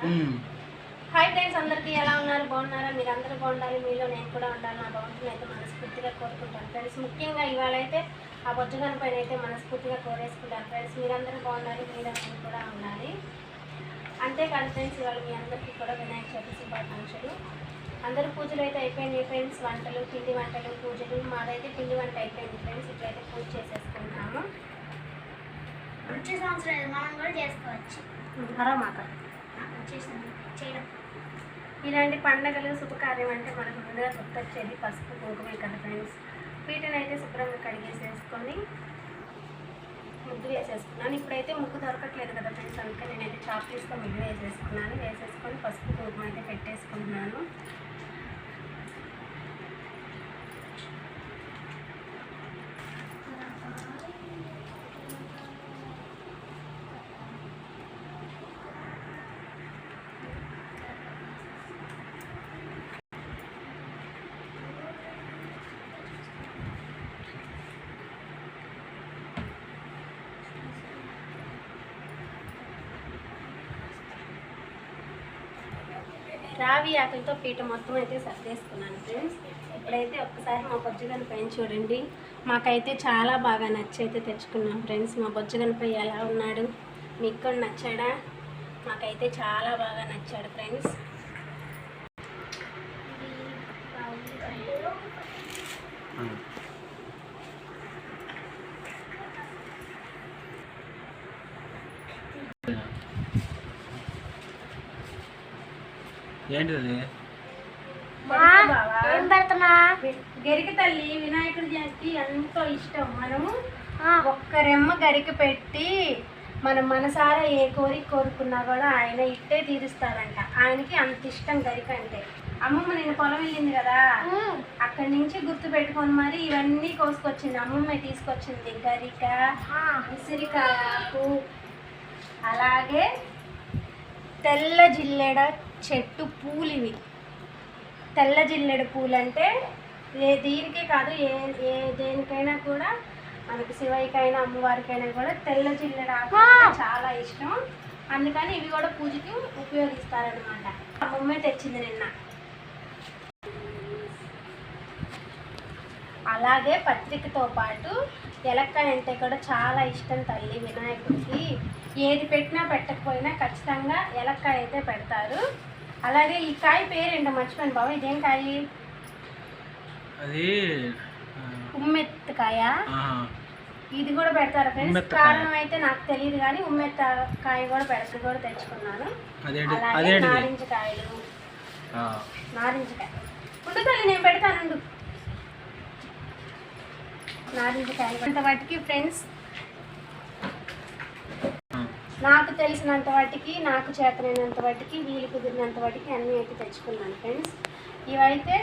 Hi friends, అందరికీ ఎలా ఉన్నారు? బాగున్నారా? మీరు అందరూ బాగుండాలి, మీలో నేను కూడా ఉండాలి. నా భగవంతుని అయితే మనస్ఫూర్తిగా కోరుకుంటాను ఫ్రెండ్స్. ముఖ్యంగా ఇవాళ అయితే ఆ బొజ్జగన్ పైన అయితే మనస్ఫూర్తిగా కోరేసుకుంటాను ఫ్రెండ్స్. మీరందరూ బాగుండాలి, మీలో నేను కూడా ఉండాలి. అంతేకాదు ఫ్రెండ్స్, ఇవాళ మీ అందరికీ కూడా వినాయక చవితి శుభాకాంక్షలు. అందరూ పూజలు అయితే అయిపోయినాయి ఫ్రెండ్స్. వంటలు, పిండి వంటలు, పూజలు. మాదైతే పిండి వంట అయిపోయింది ఫ్రెండ్స్. ఇట్లయితే పూజ చేసేసుకుంటున్నాము. వచ్చే సంవత్సరం మనం కూడా చేసుకోవచ్చు. మాట చేయడం ఇలాంటి పండుగలు శుభకార్యం అంటే మనకు ముందుగా గుర్తొచ్చేది పసుపు కుంకుమే కదా ఫ్రెండ్స్. వీటిని అయితే శుభ్రంగా కడిగేసేసుకొని ముగ్గు వేసేసుకున్నాను. ఇప్పుడైతే ముగ్గు దొరకట్లేదు కదా ఫ్రెండ్స్, అందుకే నేనైతే చాక్లెట్స్తో ముగ్గు వేసేసుకొని పసుపు కుంకుమ అయితే పెట్టేసుకుంటున్నాను. రావి ఆకులతో పీట మొత్తం అయితే సర్దేసుకున్నాను ఫ్రెండ్స్. ఇప్పుడైతే ఒక్కసారి మా బొజ్జగన్ పైన చూడండి. మాకైతే చాలా బాగా నచ్చైతే తెచ్చుకున్నాం ఫ్రెండ్స్. మా బొజ్జగన్ పై ఎలా ఉన్నాడు? మీకు కూడా నచ్చాడా? మాకైతే చాలా బాగా నచ్చాడు ఫ్రెండ్స్. ఏంటిది? గరిక తల్లి వినాయకుడి జయంతి ఎంతో ఇష్టం. మనము ఒక్కరెమ్మ గరిక పెట్టి మనం మనసారా ఏ కోరిక కోరుకున్నా కూడా ఆయన ఇట్టే తీరుస్తాడంట. ఆయనకి అంత ఇష్టం గరిక అంటే. అమ్మమ్మ నేను పొలం వెళ్ళింది కదా, అక్కడి నుంచి గుర్తు పెట్టుకొని మరి ఇవన్నీ కోసుకొచ్చింది. అమ్మమ్మ తీసుకొచ్చింది గరిక, ఉసిరికాయకు, అలాగే తెల్ల జిల్లెడ చెట్టు పూలు. ఇవి తెల్ల జిల్లెడ పూలు అంటే దీనికే కాదు, ఏ దేనికైనా కూడా, మనకి శివయ్యకైనా అమ్మవారికైనా కూడా తెల్ల జిల్లెడ ఆకు చాలా ఇష్టం. అందుకని ఇవి కూడా పూజకి ఉపయోగిస్తారనమాట. అమ్మమ్మే తెచ్చింది నిన్న. అలాగే పత్రికతో పాటు ఎలక్కాయ అంటే కూడా చాలా ఇష్టం తల్లి వినాయకుడికి. ఏది పెట్టినా పెట్టకపోయినా ఖచ్చితంగా ఎలక్కాయ అయితే పెడతారు. అలాగే ఈ కాయ పేరేంటో మర్చిపోయాను బాబా. ఇదేం కాయ? అది ఉమ్మెత్తకాయ. ఇది కూడా పెడతారు ఫ్రెండ్స్. కారణం అయితే నాకు తెలియదు కానీ ఉమ్మెత్తకాయ కూడా పెడతారు, కూడా తెచ్చుకున్నాను. అలాగే నారింజకాయలు. నారింజకాయ ఉండు తల్లి, నేను పెడతాను. నారింజకాయలు అంత వాటికి ఫ్రెండ్స్, నాకు తెలిసినంత వాటికి, నాకు చేతనైనంత వాటికి, వీలు కుదిరినంత వాటికి అన్నీ అయితే తెచ్చుకున్నాను ఫ్రెండ్స్. ఇవైతే